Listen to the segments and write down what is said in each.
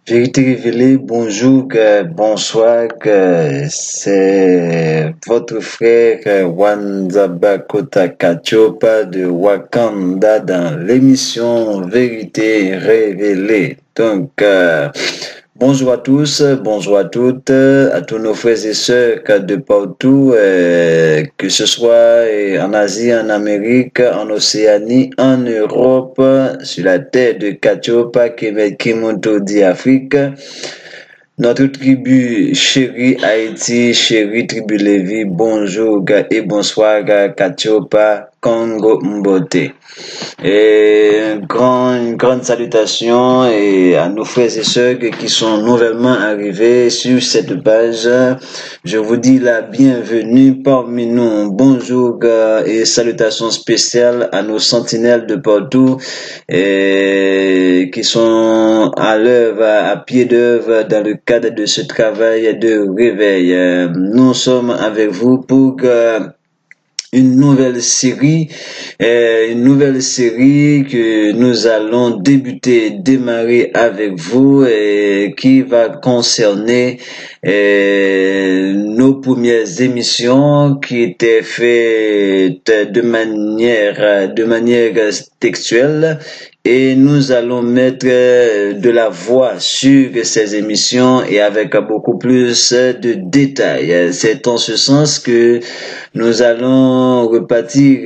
Vérité révélée, bonjour, bonsoir, c'est votre frère Wanzaba Kota Kachopa de Wakanda dans l'émission Vérité révélée. Donc, bonjour à tous, bonjour à toutes, à tous nos frères et sœurs de partout, que ce soit en Asie, en Amérique, en Océanie, en Europe, sur la terre de Kachopa, Québec, Kimoto, d'Afrique. Notre tribu chérie Haïti, chérie tribu Lévi, bonjour et bonsoir Kachopa, Congo Mbote. Et une grande salutation et à nos frères et sœurs qui sont nouvellement arrivés sur cette page. Je vous dis la bienvenue parmi nous. Bonjour et salutations spéciales à nos sentinelles de partout et qui sont à l'œuvre, à pied d'œuvre dans le cadre de ce travail de réveil. Nous sommes avec vous pour une nouvelle série que nous allons démarrer avec vous et qui va concerner nos premières émissions qui étaient faites de manière textuelle. Et nous allons mettre de la voix sur ces émissions et avec beaucoup plus de détails. C'est en ce sens que nous allons repartir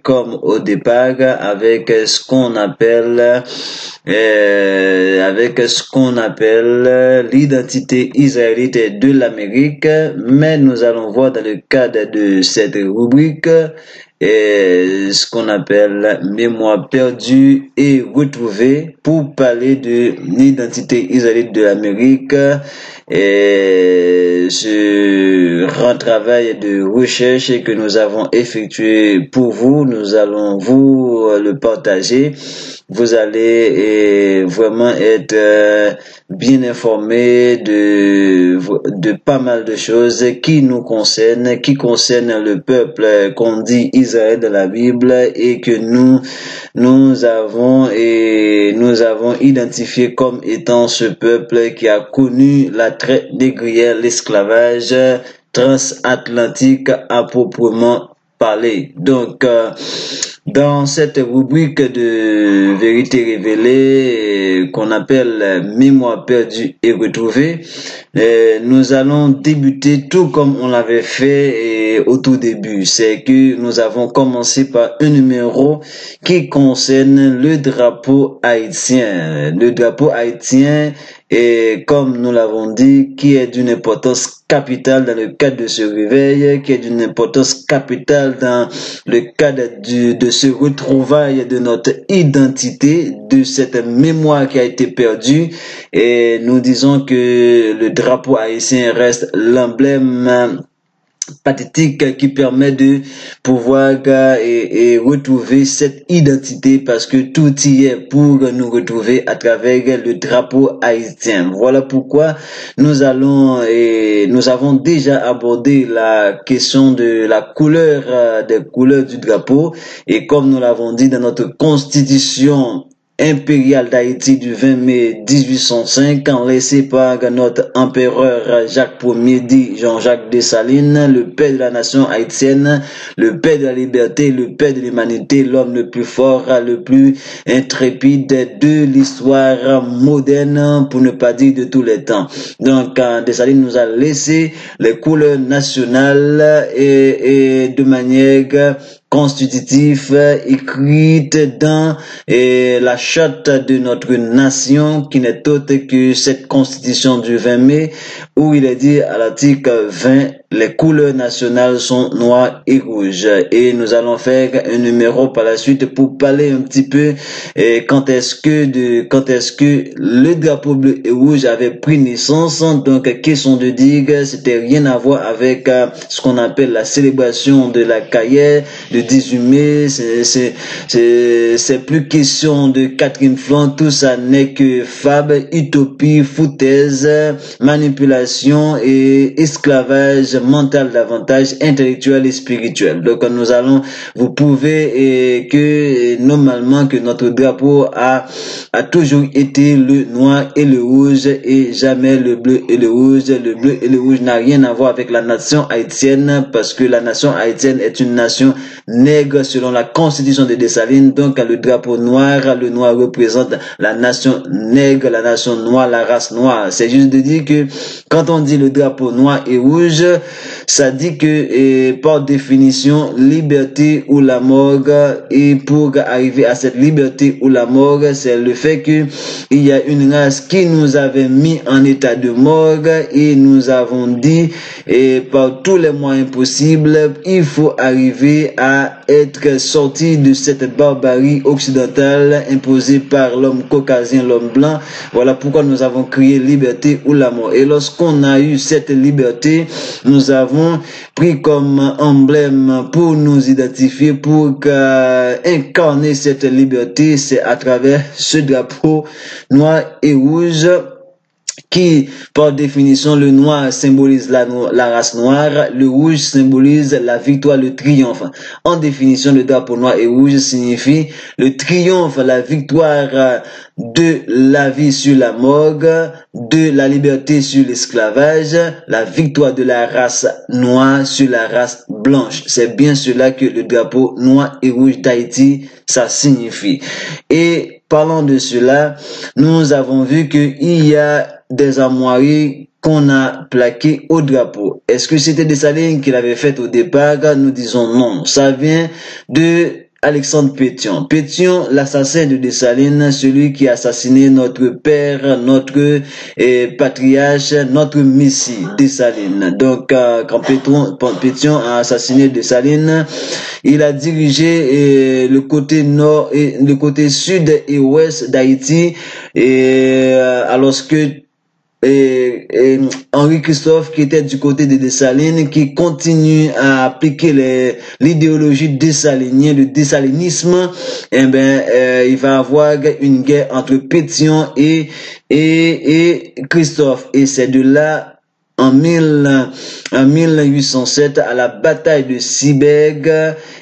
comme au départ avec ce qu'on appelle l'identité israélite de l'Amérique, mais nous allons voir dans le cadre de cette rubrique ce qu'on appelle mémoire perdue et retrouvée pour parler de l'identité israélite de l'Amérique et ce grand travail de recherche que nous avons effectué pour vous. Nous allons vous le partager. Vous allez vraiment être bien informés de pas mal de choses qui nous concernent, qui concernent le peuple qu'on dit Israël de la Bible et que nous avons identifié comme étant ce peuple qui a connu la traite négrière, l'esclavage transatlantique à proprement parler. Donc, dans cette rubrique de vérité révélée qu'on appelle mémoire perdue et retrouvée, nous allons débuter tout comme on l'avait fait au tout début. C'est que nous avons commencé par un numéro qui concerne le drapeau haïtien. Le drapeau haïtien et comme nous l'avons dit, qui est d'une importance capitale dans le cadre de ce réveil, qui est d'une importance capitale dans le cadre de ce retrouvail de notre identité, de cette mémoire qui a été perdue. Et nous disons que le drapeau haïtien reste l'emblème pathétique qui permet de pouvoir et retrouver cette identité parce que tout y est pour nous retrouver à travers le drapeau haïtien. Voilà pourquoi nous avons déjà abordé la question de la couleur, des couleurs du drapeau et comme nous l'avons dit dans notre constitution impériale d'Haïti du 20 mai 1805, laissé par notre empereur Jacques Ier dit Jean-Jacques Dessalines, le père de la nation haïtienne, le père de la liberté, le père de l'humanité, l'homme le plus fort, le plus intrépide de l'histoire moderne, pour ne pas dire de tous les temps. Donc, Dessalines nous a laissé les couleurs nationales et de manière constitutif écrite dans la charte de notre nation qui n'est autre que cette constitution du 20 mai où il est dit à l'article 20 les couleurs nationales sont noires et rouges et nous allons faire un numéro par la suite pour parler un petit peu quand est-ce que le drapeau bleu et rouge avait pris naissance. Donc question de dire c'était rien à voir avec ce qu'on appelle la célébration de la Cahiers de 18 mai, c'est plus question de Catherine Flon, tout ça n'est que fable, utopie, foutaise, manipulation et esclavage mental davantage, intellectuel et spirituel. Donc vous pouvez normalement que notre drapeau a toujours été le noir et le rouge et jamais le bleu et le rouge. Le bleu et le rouge n'a rien à voir avec la nation haïtienne parce que la nation haïtienne est une nation nègre selon la constitution de Dessalines. Donc le drapeau noir, le noir représente la nation nègre, la nation noire, la race noire. C'est juste de dire que quand on dit le drapeau noir et rouge, ça dit que par définition liberté ou la mort, et pour arriver à cette liberté ou la mort, c'est le fait que il y a une race qui nous avait mis en état de mort et nous avons dit par tous les moyens possibles il faut arriver à être sorti de cette barbarie occidentale imposée par l'homme caucasien, l'homme blanc. Voilà pourquoi nous avons créé liberté ou la mort. Et lorsqu'on a eu cette liberté, nous avons pris comme emblème pour nous identifier, pour incarner cette liberté, c'est à travers ce drapeau noir et rouge qui, par définition, le noir symbolise la race noire, le rouge symbolise la victoire, le triomphe. En définition, le drapeau noir et rouge signifie le triomphe, la victoire de la vie sur la mort, de la liberté sur l'esclavage, la victoire de la race noire sur la race blanche. C'est bien cela que le drapeau noir et rouge d'Haïti, ça signifie. Et parlant de cela, nous avons vu qu'il y a des armoiries qu'on a plaquées au drapeau. Est-ce que c'était Dessalines qui l'avait fait au départ? Nous disons non. Ça vient de Alexandre Pétion. Pétion, l'assassin de Dessalines, celui qui a assassiné notre père, notre patriarche, notre messie, Dessalines. Donc, quand Pétion a assassiné Dessalines, il a dirigé le côté nord et le côté sud et ouest d'Haïti, alors que Henri Christophe, qui était du côté de Dessalines, qui continue à appliquer l'idéologie dessalinienne, le dessalinisme, il va avoir une guerre entre Pétion et Christophe. Et c'est de là, en 1807, à la bataille de Sibeg,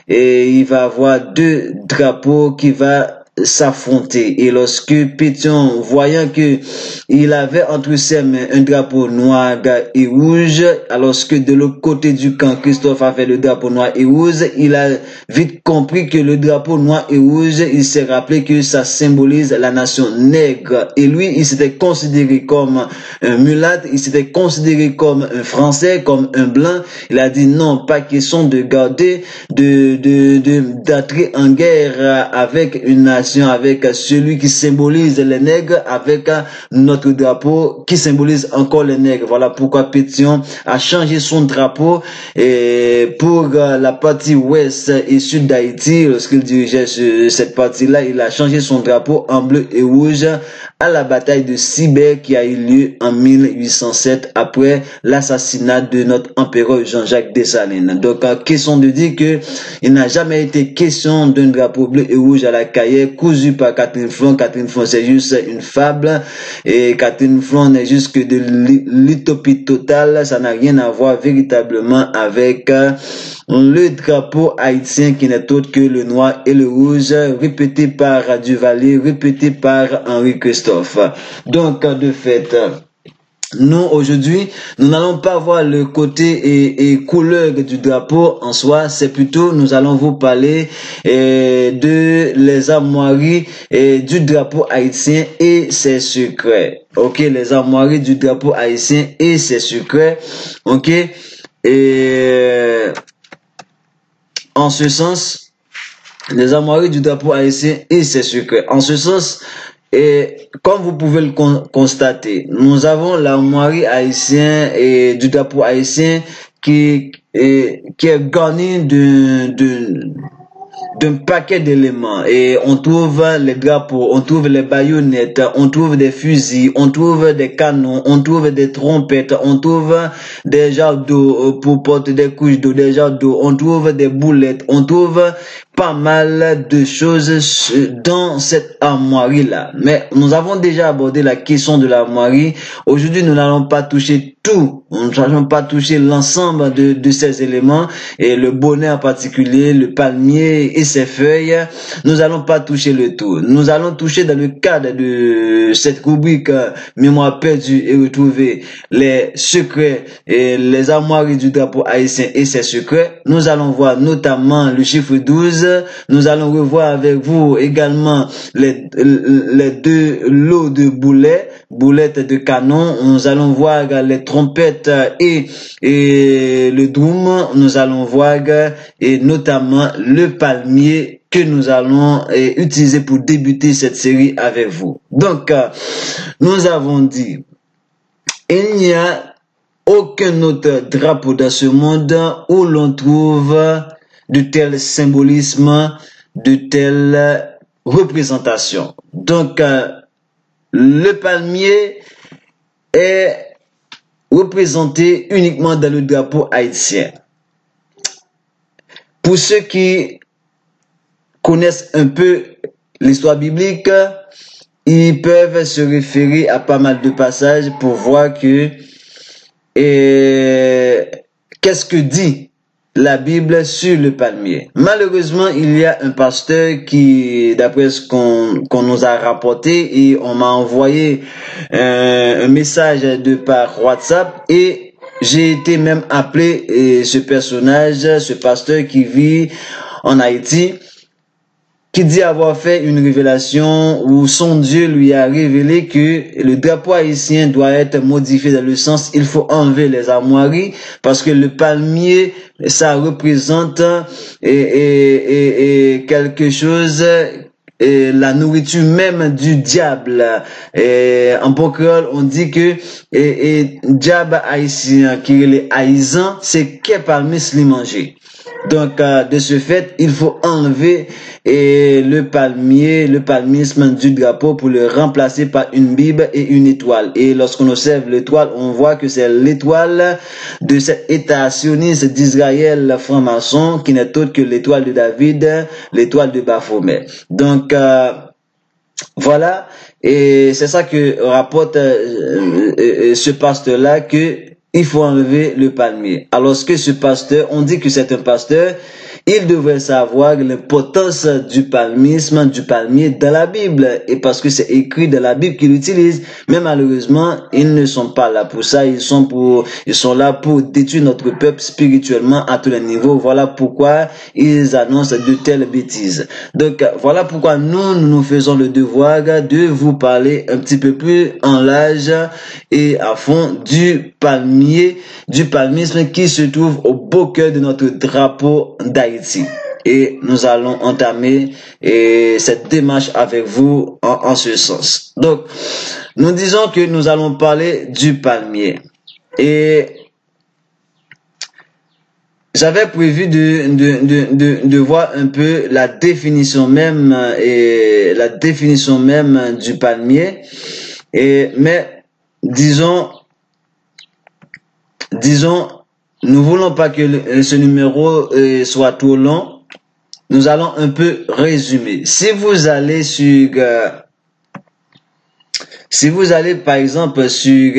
et il va avoir deux drapeaux qui va s'affronter. Et lorsque Pétion, voyant que il avait entre ses mains un drapeau noir et rouge, alors que de l'autre côté du camp, Christophe avait le drapeau noir et rouge, il a vite compris que le drapeau noir et rouge, il s'est rappelé que ça symbolise la nation nègre. Et lui, il s'était considéré comme un mulâtre, il s'était considéré comme un Français, comme un blanc. Il a dit non, pas question de garder, d'entrer en guerre avec une nation, avec celui qui symbolise les nègres, avec notre drapeau qui symbolise encore les nègres. Voilà pourquoi Pétion a changé son drapeau et pour la partie ouest et sud d'Haïti. Lorsqu'il dirigeait cette partie-là, il a changé son drapeau en bleu et rouge à la bataille de Sibeg qui a eu lieu en 1807 après l'assassinat de notre empereur Jean-Jacques Dessalines. Donc, question de dire que il n'a jamais été question d'un drapeau bleu et rouge à la Caille cousu par Catherine Flon. Catherine Flon, c'est juste une fable et Catherine Flon n'est juste que de l'utopie totale. Ça n'a rien à voir véritablement avec le drapeau haïtien qui n'est autre que le noir et le rouge, répété par Duvalier, répété par Henri Christophe. Donc, de fait, nous, aujourd'hui, nous n'allons pas voir le côté et couleur du drapeau en soi, c'est plutôt, nous allons vous parler de les armoiries du drapeau haïtien et ses secrets. Ok, les armoiries du drapeau haïtien et ses secrets. Ok, et en ce sens, les armoiries du drapeau haïtien et ses secrets. En ce sens, et comme vous pouvez le constater, nous avons l'armoirie haïtienne et du drapeau haïtien qui est garni d'un paquet d'éléments et on trouve les drapeaux, on trouve les baïonnettes, on trouve des fusils, on trouve des canons, on trouve des trompettes, on trouve des jarres d'eau pour porter des couches d'eau, des jarres d'eau, on trouve des boulettes, on trouve pas mal de choses dans cette armoirie-là. Mais nous avons déjà abordé la question de l'armoirie. Aujourd'hui, nous n'allons pas toucher tout. Nous n'allons pas toucher l'ensemble de ces éléments et le bonnet en particulier, le palmier et ses feuilles. Nous n'allons pas toucher le tout. Nous allons toucher dans le cadre de cette rubrique mémoire perdue et retrouvée les secrets et les armoiries du drapeau haïtien et ses secrets. Nous allons voir notamment le chiffre 12. Nous allons revoir avec vous également les deux lots de boulettes de canon. Nous allons voir les trompettes et le drum. Nous allons voir et notamment le palmier que nous allons utiliser pour débuter cette série avec vous. Donc, nous avons dit, il n'y a aucun autre drapeau dans ce monde où l'on trouve de tels symbolismes, de telles représentations. Donc, le palmier est représenté uniquement dans le drapeau haïtien. Pour ceux qui connaissent un peu l'histoire biblique, ils peuvent se référer à pas mal de passages pour voir que qu'est-ce que dit la Bible sur le palmier. Malheureusement, il y a un pasteur qui, d'après ce qu'on nous a rapporté, et on m'a envoyé un message de par WhatsApp, et j'ai été même appelé ce personnage, ce pasteur qui vit en Haïti, qui dit avoir fait une révélation où son Dieu lui a révélé que le drapeau haïtien doit être modifié dans le sens il faut enlever les armoiries parce que le palmier ça représente quelque chose la nourriture même du diable. En bon créole, on dit que diable haïtien qui est les haïsans, c'est qu'est parmi les manger. Donc, de ce fait, il faut enlever le palmisme du drapeau pour le remplacer par une Bible et une étoile. Et lorsqu'on observe l'étoile, on voit que c'est l'étoile de cet État sioniste d'Israël franc-maçon qui n'est autre que l'étoile de David, l'étoile de Baphomet. Donc, voilà. Et c'est ça que rapporte ce pasteur-là que il faut enlever le palmier. Alors que ce pasteur, on dit que c'est un pasteur, il devrait savoir l'importance du palmisme, du palmier dans la Bible. Et parce que c'est écrit dans la Bible qu'il utilise. Mais malheureusement, ils ne sont pas là pour ça. Ils sont là pour détruire notre peuple spirituellement à tous les niveaux. Voilà pourquoi ils annoncent de telles bêtises. Donc, voilà pourquoi nous faisons le devoir de vous parler un petit peu plus en large et à fond du palmisme qui se trouve au beau cœur de notre drapeau d'Haïti. Et nous allons entamer cette démarche avec vous en ce sens. Donc, nous disons que nous allons parler du palmier. Et j'avais prévu de voir un peu la définition même du palmier. Mais disons, nous voulons pas que ce numéro soit trop long. Nous allons un peu résumer. Si vous allez par exemple sur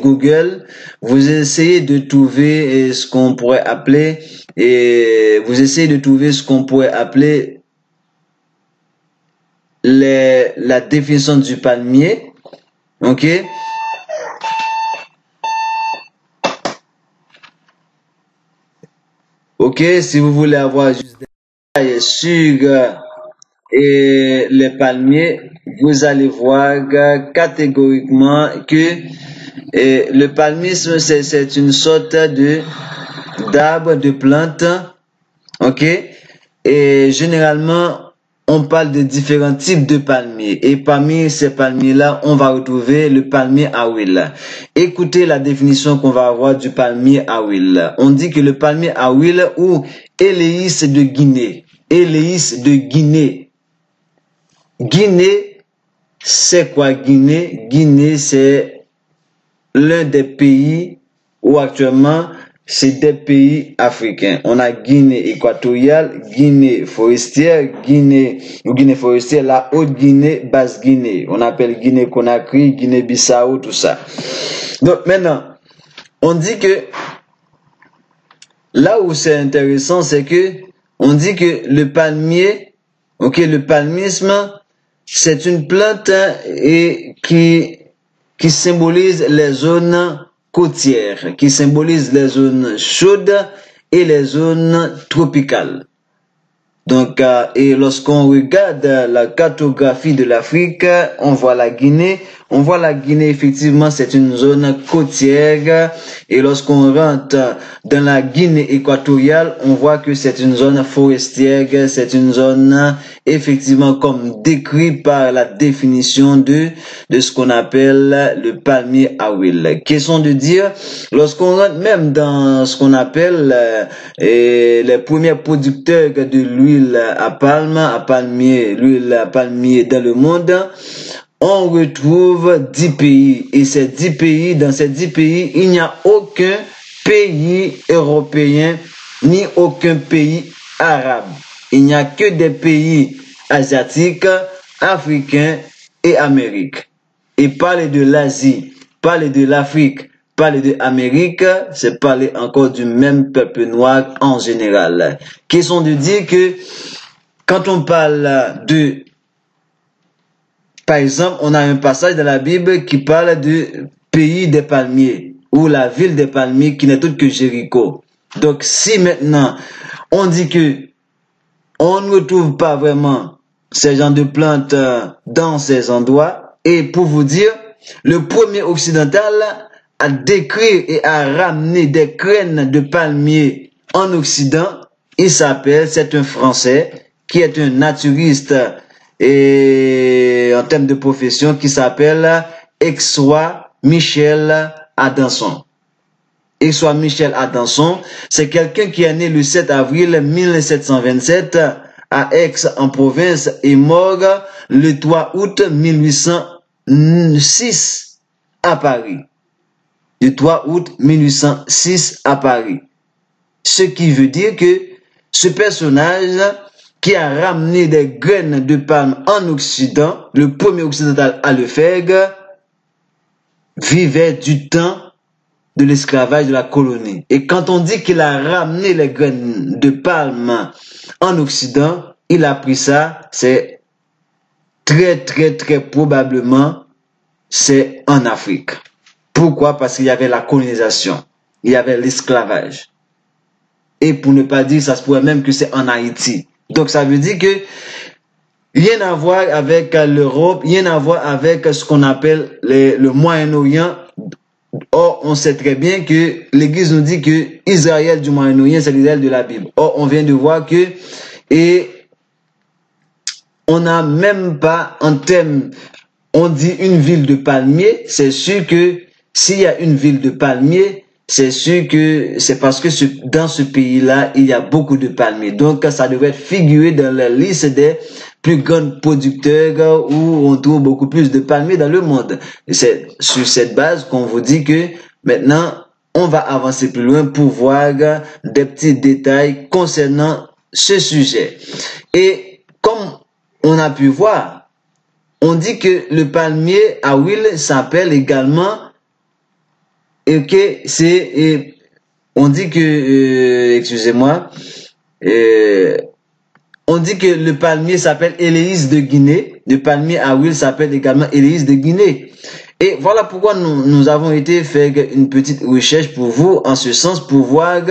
Google, vous essayez de trouver ce qu'on pourrait appeler la définition du palmier. OK? OK, si vous voulez avoir juste des détails sur les palmiers, vous allez voir catégoriquement que le palmisme, c'est une sorte d'arbre, de plante. OK? Et généralement, on parle de différents types de palmiers. Et parmi ces palmiers-là, on va retrouver le palmier à huile. Écoutez la définition qu'on va avoir du palmier à huile. On dit que le palmier à huile ou Éléis de Guinée. Éléis de Guinée. Guinée, c'est quoi Guinée? Guinée, c'est l'un des pays où actuellement c'est des pays africains. On a Guinée équatoriale, Guinée forestière, Guinée forestière, la Haute-Guinée, Basse-Guinée. On appelle Guinée-Conakry, Guinée-Bissau, tout ça. Donc maintenant, on dit que là où c'est intéressant, c'est que on dit que le palmier, le palmisme, c'est une plante et qui symbolise les zones côtières, qui symbolise les zones chaudes et les zones tropicales. Donc, et lorsqu'on regarde la cartographie de l'Afrique, on voit la Guinée. On voit la Guinée, effectivement, c'est une zone côtière. Et lorsqu'on rentre dans la Guinée équatoriale, on voit que c'est une zone forestière. C'est une zone, effectivement, comme décrit par la définition de ce qu'on appelle le palmier à huile. Question de dire, lorsqu'on rentre même dans ce qu'on appelle les premiers producteurs de l'huile à palmier, l'huile à palmier dans le monde, on retrouve 10 pays. Et ces 10 pays, dans ces 10 pays, il n'y a aucun pays européen, ni aucun pays arabe. Il n'y a que des pays asiatiques, africains et américains. Et parler de l'Asie, parler de l'Afrique, parler de l'Amérique, c'est parler encore du même peuple noir en général. Question de dire que quand on parle de, par exemple, on a un passage dans la Bible qui parle du pays des palmiers, ou la ville des palmiers qui n'est autre que Jéricho. Donc si maintenant on dit que on ne retrouve pas vraiment ces genres de plantes dans ces endroits, et pour vous dire, le premier occidental à décrire et à ramener des graines de palmier en Occident, c'est un Français qui est un naturiste et en termes de profession qui s'appelle Aixois Michel Adanson. Aixois Michel Adanson, c'est quelqu'un qui est né le 7 avril 1727 à Aix en province et mort le 3 août 1806 à Paris. Le 3 août 1806 à Paris. Ce qui veut dire que ce personnage qui a ramené des graines de palme en Occident, le premier occidental à le faire, vivait du temps de l'esclavage de la colonie. Et quand on dit qu'il a ramené les graines de palme en Occident, il a pris ça, c'est très probablement, c'est en Afrique. Pourquoi? Parce qu'il y avait la colonisation, il y avait l'esclavage. Et pour ne pas dire, ça se pourrait même que c'est en Haïti. Donc ça veut dire que rien à voir avec l'Europe, rien à voir avec ce qu'on appelle le Moyen-Orient. Or, on sait très bien que l'Église nous dit que Israël du Moyen-Orient, c'est l'Israël de la Bible. Or, on vient de voir que, et on n'a même pas en termes, on dit une ville de palmiers, c'est sûr que s'il y a une ville de palmiers, c'est sûr que c'est parce que dans ce pays-là, il y a beaucoup de palmiers. Donc, ça devrait figurer dans la liste des plus grands producteurs où on trouve beaucoup plus de palmiers dans le monde. C'est sur cette base qu'on vous dit que maintenant, on va avancer plus loin pour voir des petits détails concernant ce sujet. Et comme on a pu voir, on dit que le palmier à huile s'appelle également et que c'est, on dit que, excusez-moi, on dit que le palmier s'appelle Hélice de Guinée. Le palmier à huile s'appelle également Hélice de Guinée. Et voilà pourquoi nous avons été faire une petite recherche pour vous, en ce sens, pour voir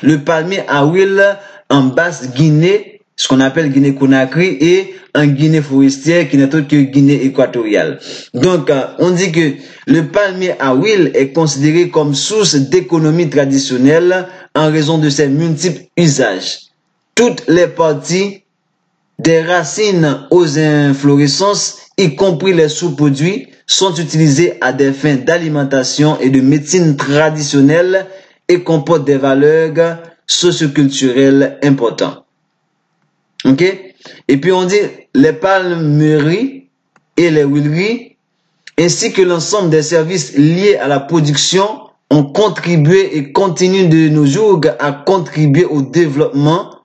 le palmier à huile en Basse-Guinée, ce qu'on appelle Guinée-Conakry, et en Guinée forestière qui n'est autre que Guinée équatoriale. Donc, on dit que le palmier à huile est considéré comme source d'économie traditionnelle en raison de ses multiples usages. Toutes les parties des racines aux inflorescences, y compris les sous-produits, sont utilisées à des fins d'alimentation et de médecine traditionnelle et comportent des valeurs socioculturelles importantes. Ok? Et puis on dit les palmeries et les huileries, ainsi que l'ensemble des services liés à la production ont contribué et continuent de nos jours à contribuer au développement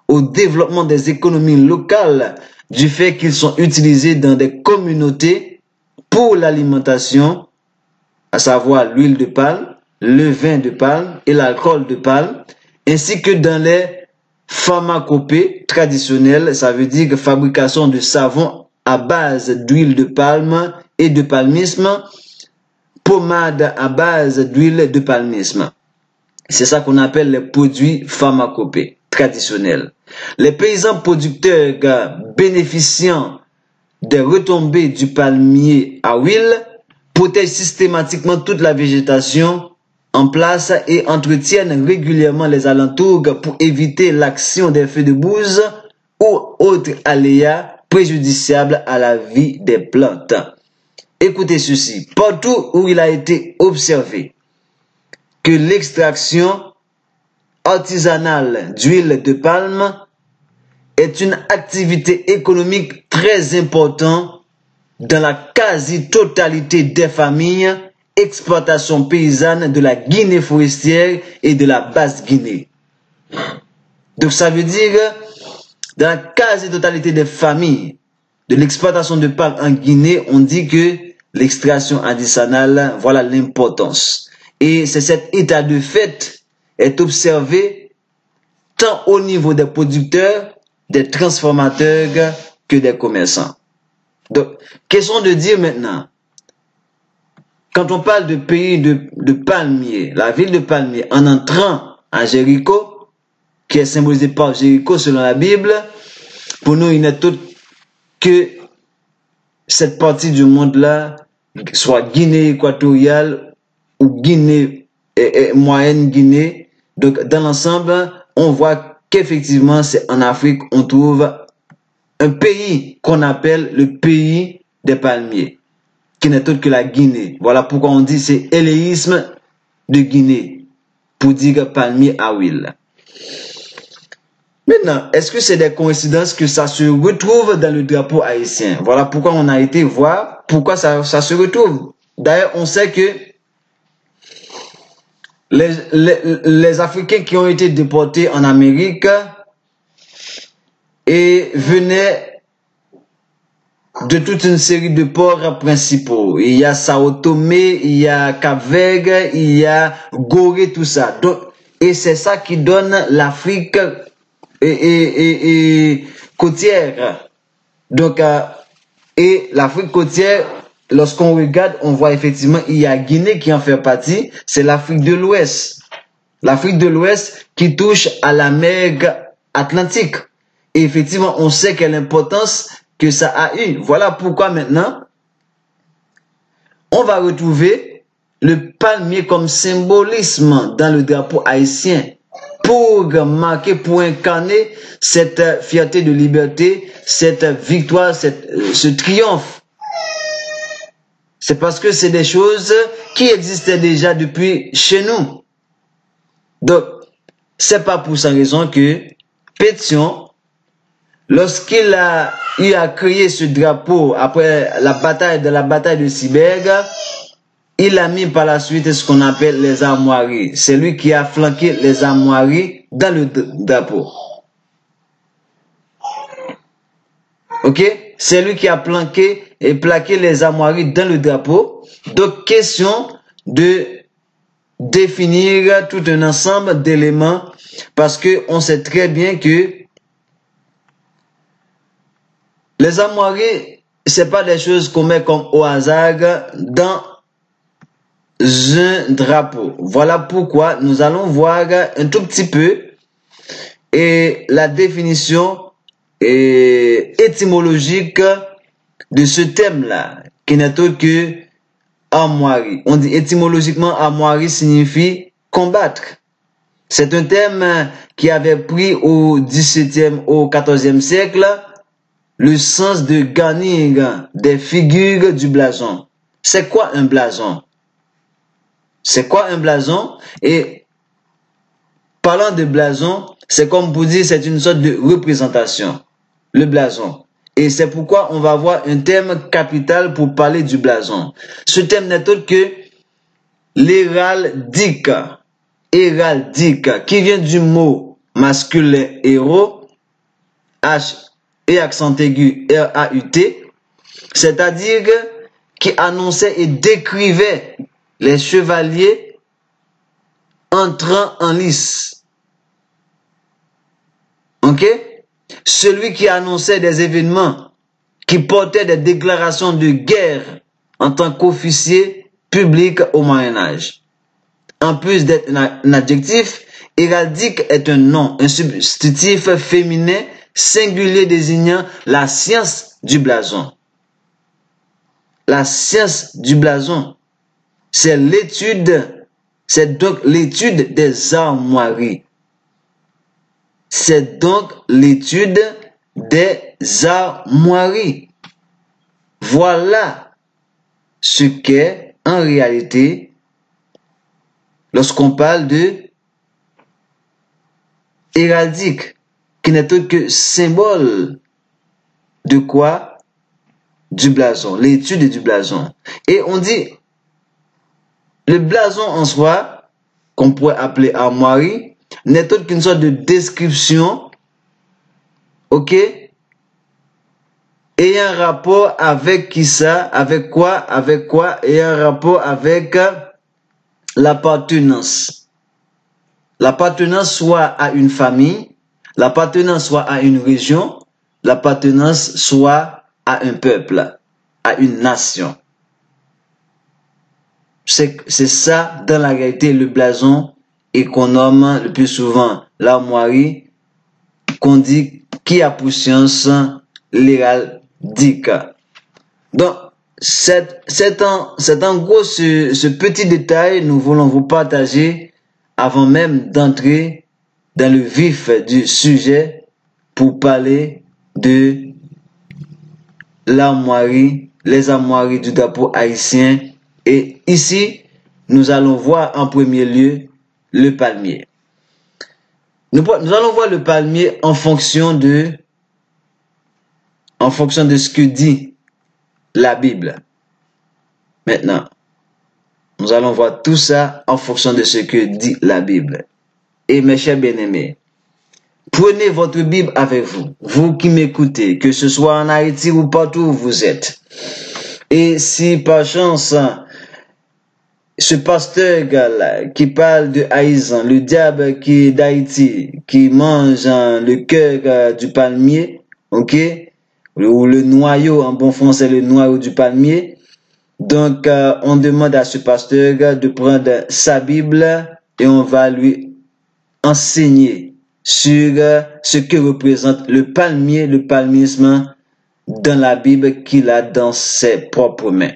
des économies locales du fait qu'ils sont utilisés dans des communautés pour l'alimentation, à savoir l'huile de palme, le vin de palme et l'alcool de palme, ainsi que dans les pharmacopées traditionnelles, ça veut dire fabrication de savon à base d'huile de palme et de palmisme, pommade à base d'huile de palmisme. C'est ça qu'on appelle les produits pharmacopées traditionnels. Les paysans producteurs bénéficiant des retombées du palmier à huile protègent systématiquement toute la végétation en place et entretiennent régulièrement les alentours pour éviter l'action des feux de bouse ou autres aléas préjudiciables à la vie des plantes. Écoutez ceci, partout où il a été observé que l'extraction artisanale d'huile de palme est une activité économique très importante dans la quasi-totalité des familles exploitation paysanne de la Guinée forestière et de la Basse-Guinée. Donc ça veut dire dans la quasi-totalité des familles de l'exploitation de palme en Guinée, on dit que l'extraction artisanale, voilà l'importance. Et c'est cet état de fait est observé tant au niveau des producteurs, des transformateurs que des commerçants. Donc, question de dire maintenant, quand on parle de pays de palmiers, la ville de Palmiers, en entrant à Jéricho, qui est symbolisé par Jéricho selon la Bible, pour nous, il n'est autre que cette partie du monde-là, soit Guinée équatoriale ou Guinée moyenne Guinée. Donc, dans l'ensemble, on voit qu'effectivement, c'est en Afrique, on trouve un pays qu'on appelle le pays des palmiers, qui n'est autre que la Guinée. Voilà pourquoi on dit c'est éléisme de Guinée, pour dire palmier à huile. Maintenant, est-ce que c'est des coïncidences que ça se retrouve dans le drapeau haïtien? Voilà pourquoi on a été voir pourquoi ça se retrouve. D'ailleurs, on sait que les Africains qui ont été déportés en Amérique et venaient de toute une série de ports principaux. Il y a Sao Tomé, il y a Cap-Vert, il y a Gorée, tout ça. Donc, et c'est ça qui donne l'Afrique et côtière. Donc, et l'Afrique côtière, lorsqu'on regarde, on voit effectivement, il y a Guinée qui en fait partie, c'est l'Afrique de l'Ouest. L'Afrique de l'Ouest qui touche à la mer Atlantique. Et effectivement, on sait quelle importance que ça a eu. Voilà pourquoi maintenant, on va retrouver le palmier comme symbolisme dans le drapeau haïtien pour marquer, pour incarner cette fierté de liberté, cette victoire, ce triomphe. C'est parce que c'est des choses qui existaient déjà depuis chez nous. Donc, c'est pas pour cette raison que Pétion, lorsqu'il a eu à créer ce drapeau après la bataille de Ciberg, il a mis par la suite ce qu'on appelle les armoiries. C'est lui qui a flanqué les armoiries dans le drapeau. Ok? C'est lui qui a planqué et plaqué les armoiries dans le drapeau. Donc, question de définir tout un ensemble d'éléments parce que on sait très bien que les armoiries, c'est pas des choses qu'on met comme au hasard dans un drapeau. Voilà pourquoi nous allons voir un tout petit peu et la définition étymologique de ce thème-là, qui n'est autre que armoirie. On dit étymologiquement armoirie signifie combattre. C'est un thème qui avait pris au XVIIe, au XIVe siècle le sens de garnir des figures du blason. C'est quoi un blason? C'est quoi un blason? Et parlant de blason, c'est comme pour dire c'est une sorte de représentation, le blason. Et c'est pourquoi on va avoir un thème capital pour parler du blason. Ce thème n'est autre que l'héraldique. Héraldique, qui vient du mot masculin héros, H et accent aigu R-A-U-T, c'est-à-dire qui annonçait et décrivait les chevaliers entrant en lice. Ok? Celui qui annonçait des événements, qui portait des déclarations de guerre en tant qu'officier public au Moyen-Âge. En plus d'être un adjectif, héraldique est un nom, un substantif féminin singulier désignant la science du blason. La science du blason, c'est donc l'étude des armoiries. C'est donc l'étude des armoiries. Voilà ce qu'est en réalité lorsqu'on parle de héraldique, qui n'est autre que symbole de quoi? Du blason, l'étude du blason. Et on dit, le blason en soi, qu'on pourrait appeler armoirie, n'est autre qu'une sorte de description, ok, ayant un rapport avec qui ça, avec quoi, et un rapport avec l'appartenance. L'appartenance soit à une famille, l'appartenance soit à une région, l'appartenance soit à un peuple, à une nation. C'est ça, dans la réalité, le blason, et qu'on nomme le plus souvent l'armoirie, qu'on dit qui a pour science l'héraldique. Donc, c'est en gros ce petit détail nous voulons vous partager avant même d'entrer dans le vif du sujet pour parler de l'armoirie, les armoiries du drapeau haïtien. Et ici, nous allons voir en premier lieu le palmier. Nous allons voir le palmier en fonction de ce que dit la Bible. Maintenant, nous allons voir tout ça en fonction de ce que dit la Bible. Et mes chers bien-aimés, prenez votre Bible avec vous, vous qui m'écoutez, que ce soit en Haïti ou partout où vous êtes. Et si par chance, ce pasteur gars-là, qui parle de haïtien, le diable qui est d'Haïti, qui mange le cœur du palmier, ok, ou le noyau, en bon français, le noyau du palmier. Donc, on demande à ce pasteur de prendre sa Bible et on va lui enseigner sur ce que représente le palmier, le palmisme dans la Bible qu'il a dans ses propres mains.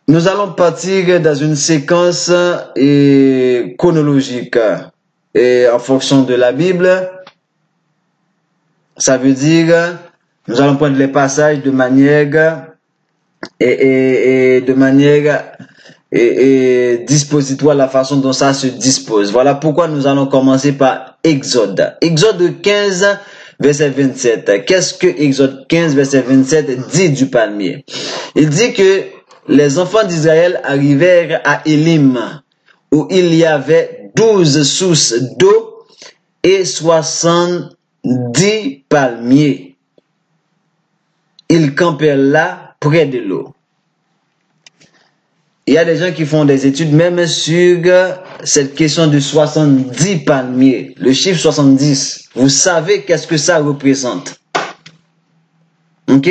Nous allons partir dans une séquence chronologique et en fonction de la Bible. Ça veut dire, nous allons prendre les passages de manière dispositoire, la façon dont ça se dispose. Voilà pourquoi nous allons commencer par Exode. Exode 15, verset 27. Qu'est-ce que Exode 15, verset 27 dit du palmier? Il dit que les enfants d'Israël arrivèrent à Élim, où il y avait 12 sources d'eau et 70 palmiers. Ils campèrent là, près de l'eau. Il y a des gens qui font des études même sur cette question de 70 palmiers. Le chiffre 70, vous savez qu'est-ce que ça représente? Ok?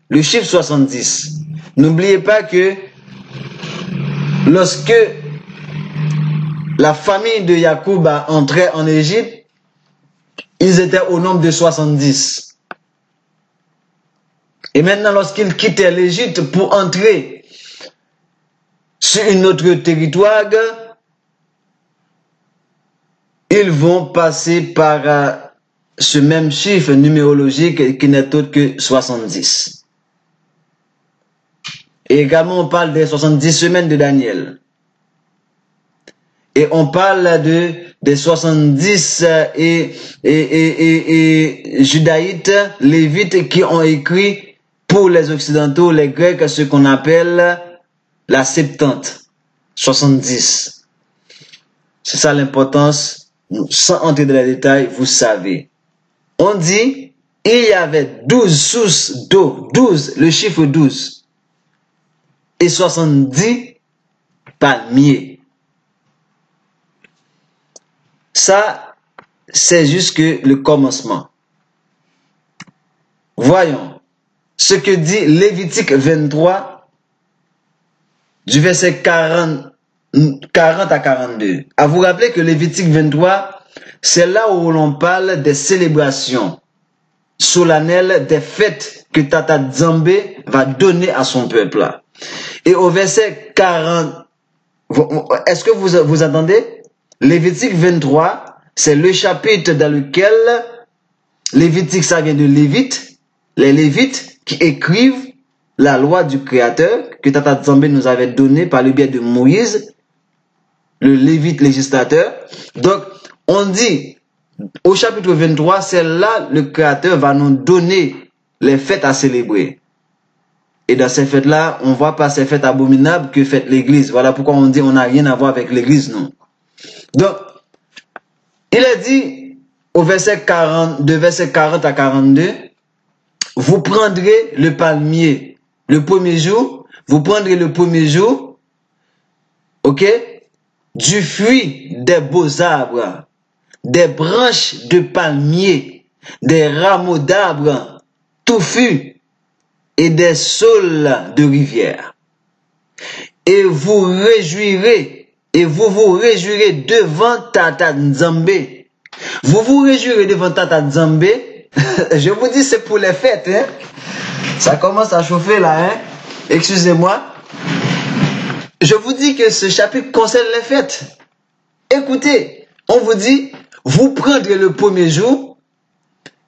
Le chiffre 70. N'oubliez pas que lorsque la famille de Jacob a entré en Égypte, ils étaient au nombre de 70. Et maintenant, lorsqu'ils quittaient l'Égypte pour entrer sur un autre territoire, ils vont passer par ce même chiffre numérologique qui n'est autre que 70. Et également, on parle des 70 semaines de Daniel. Et on parle des 70 judaïtes, lévites qui ont écrit pour les occidentaux, les Grecs, ce qu'on appelle la 70, 70. C'est ça l'importance. Sans entrer dans les détails, vous savez. On dit, il y avait 12 sources d'eau, 12, le chiffre 12, et 70 palmiers. Ça, c'est juste que le commencement. Voyons ce que dit Lévitique 23, du verset 40 à 42. À vous rappeler que Lévitique 23, c'est là où l'on parle des célébrations solennelles, des fêtes que Tata Nzambe va donner à son peuple. Et au verset 40, est-ce que vous attendez? Lévitique 23, c'est le chapitre dans lequel Lévitique, ça vient de Lévite, les Lévites qui écrivent la loi du Créateur que Tata Nzambe nous avait donnée par le biais de Moïse, le Lévite législateur. Donc, on dit, au chapitre 23, c'est là le Créateur va nous donner les fêtes à célébrer. Et dans ces fêtes-là, on ne voit pas ces fêtes abominables que fait l'Église. Voilà pourquoi on dit on n'a rien à voir avec l'Église, non. Donc, il est dit au verset 40, de verset 40 à 42, vous prendrez le palmier le premier jour, vous prendrez le premier jour, ok, du fruit des beaux arbres, des branches de palmier, des rameaux d'arbres touffus et des saules de rivière. Et vous réjouirez, et vous vous réjouirez devant Tata Nzambe. Vous vous réjouirez devant Tata Nzambe. Je vous dis, c'est pour les fêtes, hein. Ça commence à chauffer là, hein. Excusez-moi. Je vous dis que ce chapitre concerne les fêtes. Écoutez, on vous dit, vous prendrez le premier jour.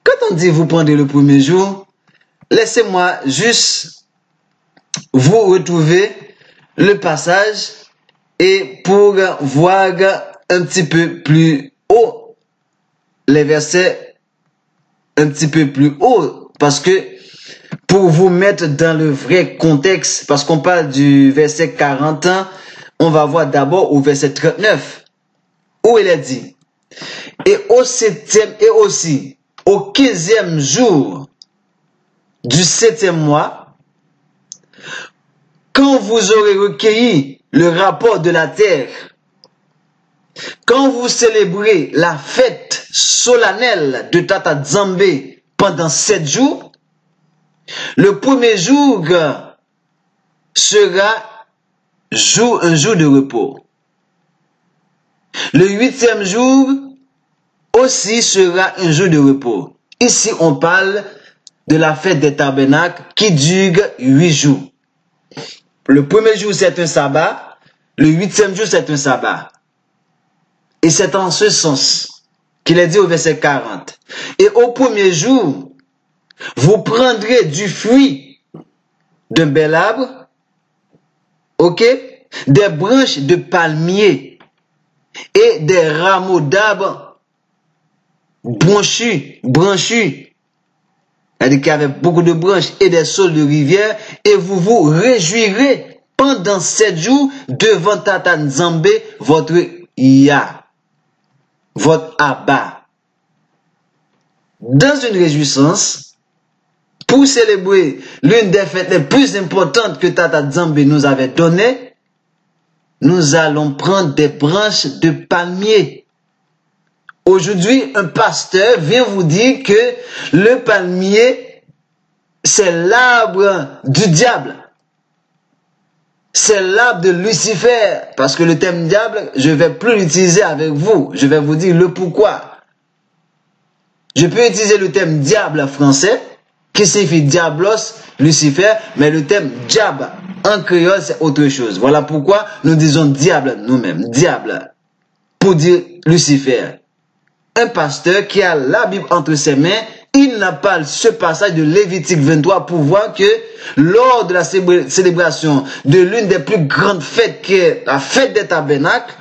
Quand on dit vous prendrez le premier jour, laissez-moi juste vous retrouver le passage et pour voir un petit peu plus haut les versets un petit peu plus haut, parce que pour vous mettre dans le vrai contexte, parce qu'on parle du verset 41, on va voir d'abord au verset 39, où il est dit, et au 7e et aussi au 15e jour du 7e mois, quand vous aurez recueilli le rapport de la terre, quand vous célébrez la fête solennelle de Tata Nzambe pendant 7 jours, le premier jour sera un jour de repos. Le 8e jour aussi sera un jour de repos. Ici, on parle de la fête des tabernacles qui dure 8 jours. Le premier jour, c'est un sabbat. Le 8e jour, c'est un sabbat. Et c'est en ce sens qu'il est dit au verset 40. Et au premier jour, vous prendrez du fruit d'un bel arbre, ok, des branches de palmier et des rameaux d'arbres branchus, c'est-à-dire qu'il y avait beaucoup de branches et des saules de rivière, et vous vous réjouirez pendant 7 jours devant Tata Nzambe, votre Ya, votre Abba. Dans une réjouissance, pour célébrer l'une des fêtes les plus importantes que Tata Nzambe nous avait données, nous allons prendre des branches de palmier. Aujourd'hui, un pasteur vient vous dire que le palmier, c'est l'arbre du diable. C'est l'arbre de Lucifer. Parce que le thème diable, je ne vais plus l'utiliser avec vous. Je vais vous dire le pourquoi. Je peux utiliser le thème diable français, qui signifie diablos, Lucifer, mais le thème diable en créole, c'est autre chose. Voilà pourquoi nous disons diable nous-mêmes. Diable, pour dire Lucifer. Un pasteur qui a la Bible entre ses mains, il n'a pas ce passage de Lévitique 23 pour voir que lors de la célébration de l'une des plus grandes fêtes qui est la fête des tabernacles,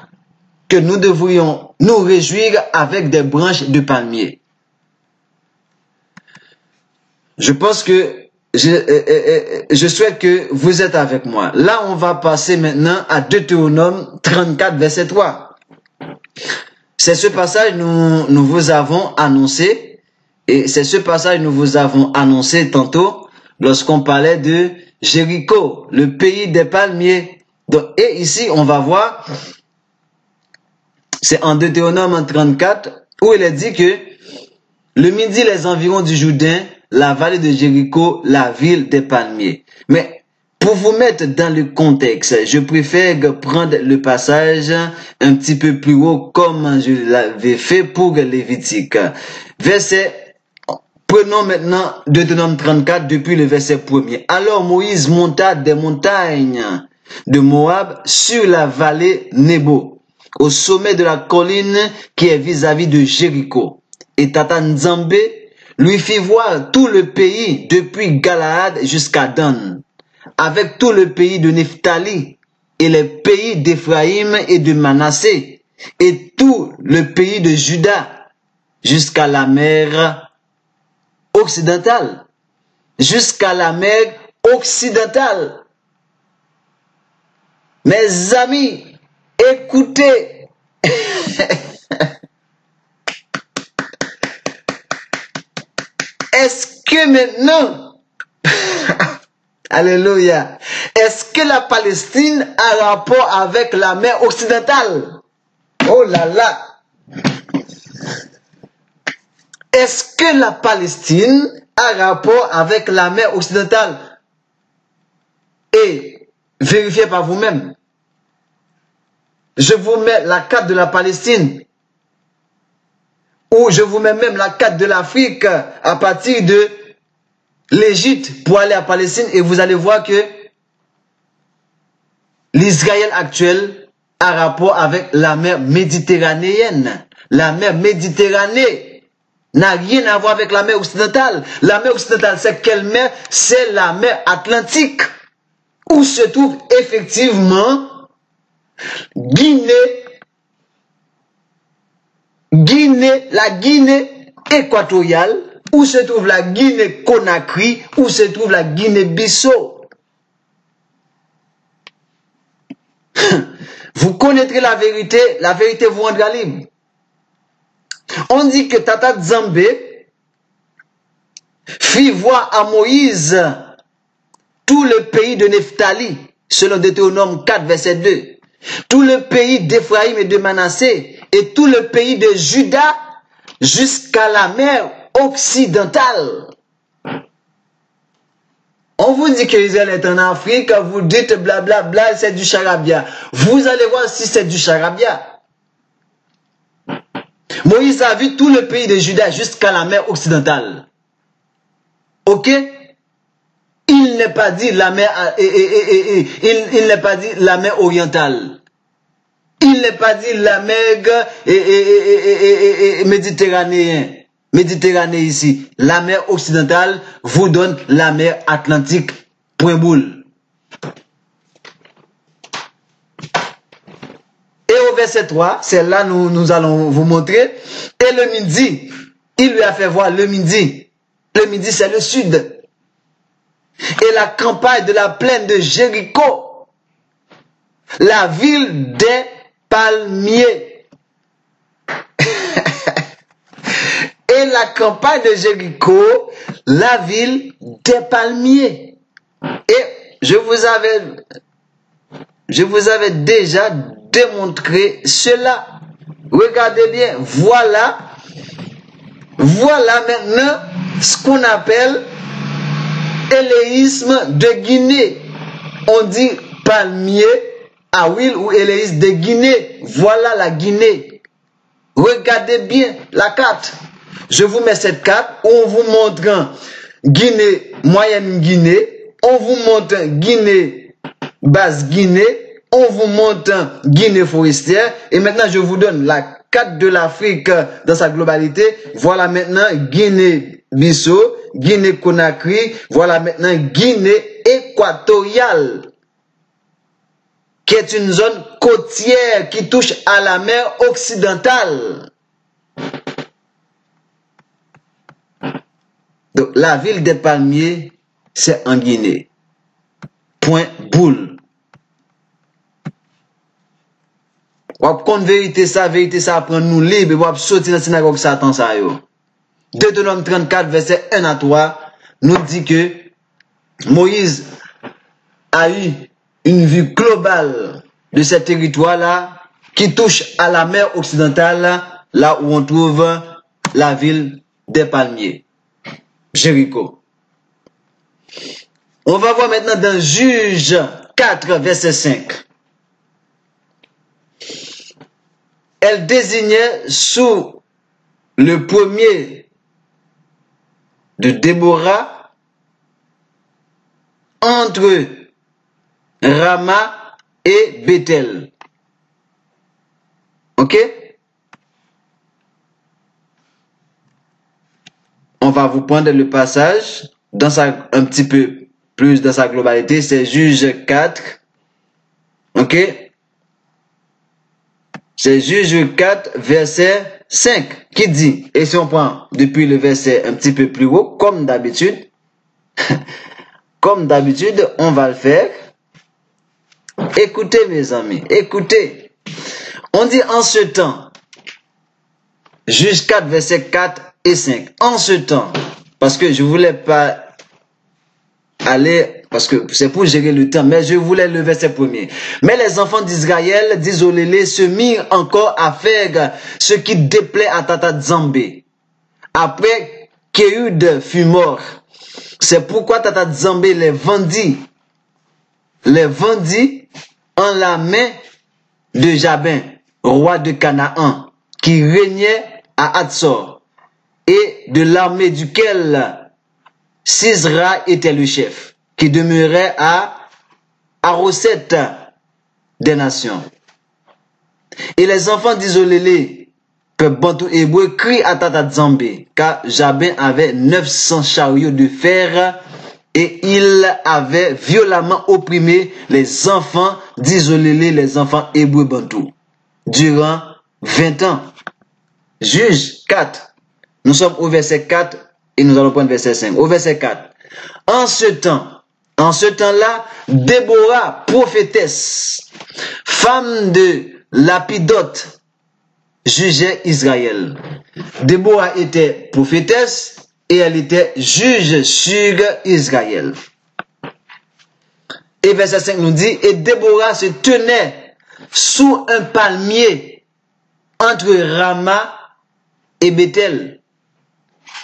que nous devrions nous réjouir avec des branches de palmier. Je pense que je souhaite que vous êtes avec moi. Là, on va passer maintenant à Deutéronome 34, verset 3. C'est ce passage que nous vous avons annoncé. Et c'est ce passage que nous vous avons annoncé tantôt lorsqu'on parlait de Jéricho, le pays des palmiers. Donc, et ici, on va voir, c'est en Deutéronome 34, où il est dit que le midi, les environs du Jourdain, la vallée de Jéricho, la ville des palmiers. Mais pour vous mettre dans le contexte, je préfère prendre le passage un petit peu plus haut comme je l'avais fait pour Lévitique. Prenons maintenant Deutéronome 34 depuis le verset 1er. Alors Moïse monta des montagnes de Moab sur la vallée Nebo, au sommet de la colline qui est vis-à-vis de Jéricho. Et Tata Nzambé lui fit voir tout le pays depuis Galaad jusqu'à Dan, avec tout le pays de Nephtali et les pays d'Éphraïm et de Manassé, et tout le pays de Juda jusqu'à la mer occidentale. Jusqu'à la mer occidentale. Mes amis, écoutez. Est-ce que maintenant, alléluia, est-ce que la Palestine a rapport avec la mer occidentale? Oh là là. Est-ce que la Palestine a rapport avec la mer occidentale? Et vérifiez par vous-même. Je vous mets la carte de la Palestine. Ou je vous mets même la carte de l'Afrique à partir de l'Égypte pour aller à Palestine. Et vous allez voir que l'Israël actuel a rapport avec la mer méditerranéenne. La mer Méditerranée n'a rien à voir avec la mer occidentale. La mer occidentale, c'est quelle mer? C'est la mer Atlantique, où se trouve effectivement la Guinée équatoriale, où se trouve la Guinée-Conakry, où se trouve la Guinée-Bissau. Vous connaîtrez la vérité vous rendra libre. On dit que Tata Nzambé fit voir à Moïse tout le pays de Nephtali, selon Deutéronome 4, verset 2, tout le pays d'Éphraïm et de Manassé, et tout le pays de Juda, jusqu'à la mer occidentale. On vous dit que Israël est en Afrique, vous dites blablabla, c'est du charabia. Vous allez voir si c'est du charabia. Moïse a vu tout le pays de Juda jusqu'à la mer occidentale. Ok? Il n'est pas dit la mer, il n'est pas dit la mer orientale. Il n'est pas dit la mer Méditerranée ici. La mer occidentale vous donne la mer Atlantique. Point boule. Et au verset 3, c'est là nous allons vous montrer. Et le midi, il lui a fait voir le midi. Le midi, c'est le sud. Et la campagne de la plaine de Jéricho, la ville des palmiers. Et la campagne de Jéricho, la ville des palmiers. Et je vous avais déjà démontré cela. Regardez bien, voilà maintenant ce qu'on appelle éléisme de Guinée. On dit palmier à huile ou éléisme de Guinée. Voilà la Guinée. Regardez bien la carte. Je vous mets cette carte où on vous montre Guinée, moyenne Guinée. On vous montre Guinée, basse Guinée. On vous montre Guinée forestière. Et maintenant, je vous donne la carte de l'Afrique dans sa globalité. Voilà maintenant Guinée-Bissau, Guinée-Conakry. Voilà maintenant Guinée équatoriale, qui est une zone côtière qui touche à la mer occidentale. Donc, la ville des palmiers, c'est en Guinée. Point boule. Wap kon vérité ça prend nous libre, wap sortir dans la synagogue Satan ça yo. Deutéronome 34, verset 1 à 3, nous dit que Moïse a eu une vue globale de ce territoire-là qui touche à la mer occidentale, là où on trouve la ville des palmiers, Jéricho. On va voir maintenant dans Juge 4, verset 5. Elle désignait sous le premier de Déborah entre Rama et Bethel. Ok? On va vous prendre le passage dans un petit peu plus dans sa globalité. C'est Juge 4. Ok? C'est Juge 4, verset 5 qui dit, et si on prend depuis le verset un petit peu plus haut, comme d'habitude, on va le faire. Écoutez mes amis, écoutez. On dit en ce temps, Juge 4, verset 4 et 5. En ce temps, parce que je voulais pas aller, parce que c'est pour gérer le temps, mais je voulais le verset premier. Mais les enfants d'Israël, d'Isolélé, se mirent encore à faire ce qui déplaît à Tata Zambé. Après qu'Éhud fut mort, c'est pourquoi Tata Zambé les vendit en la main de Jabin, roi de Canaan, qui régnait à Hatzor, et de l'armée duquel Sisra était le chef, qui demeurait à Aroset des nations. Et les enfants d'Isolélé, peuple bantou hébreu, crient à Tata Zambé, car Jabin avait 900 chariots de fer, et il avait violemment opprimé les enfants d'Isolélé, les enfants hébreux bantou, durant 20 ans. Juge 4. Nous sommes au verset 4 et nous allons prendre verset 5. Au verset 4. En ce temps-là, Déborah, prophétesse, femme de Lapidote, jugeait Israël. Déborah était prophétesse et elle était juge sur Israël. Et verset 5 nous dit, et Déborah se tenait sous un palmier entre Rama et Bethel,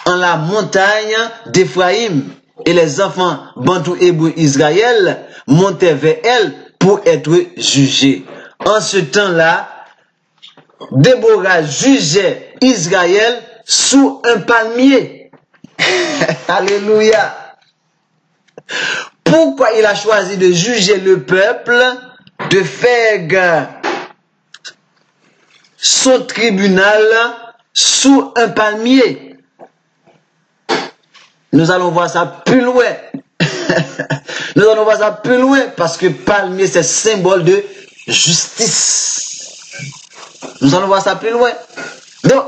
en la montagne d'Éphraïm, et les enfants bantou hébreux Israël montaient vers elle pour être jugés. En ce temps-là, Déborah jugeait Israël sous un palmier. Alléluia. Pourquoi il a choisi de juger le peuple, de faire son tribunal sous un palmier? Nous allons voir ça plus loin. Nous allons voir ça plus loin parce que palmier c'est symbole de justice. Nous allons voir ça plus loin. Donc,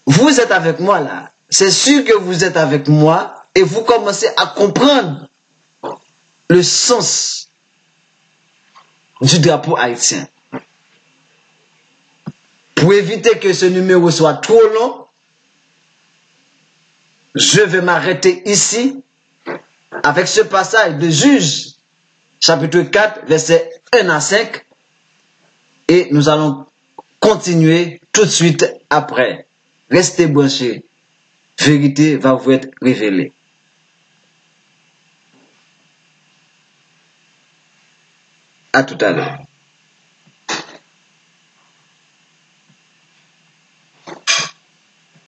vous êtes avec moi là. C'est sûr que vous êtes avec moi et vous commencez à comprendre le sens du drapeau haïtien. Pour éviter que ce numéro soit trop long, je vais m'arrêter ici avec ce passage de Juge, chapitre 4, versets 1 à 5, et nous allons continuer tout de suite après. Restez branchés, vérité va vous être révélée. À tout à l'heure.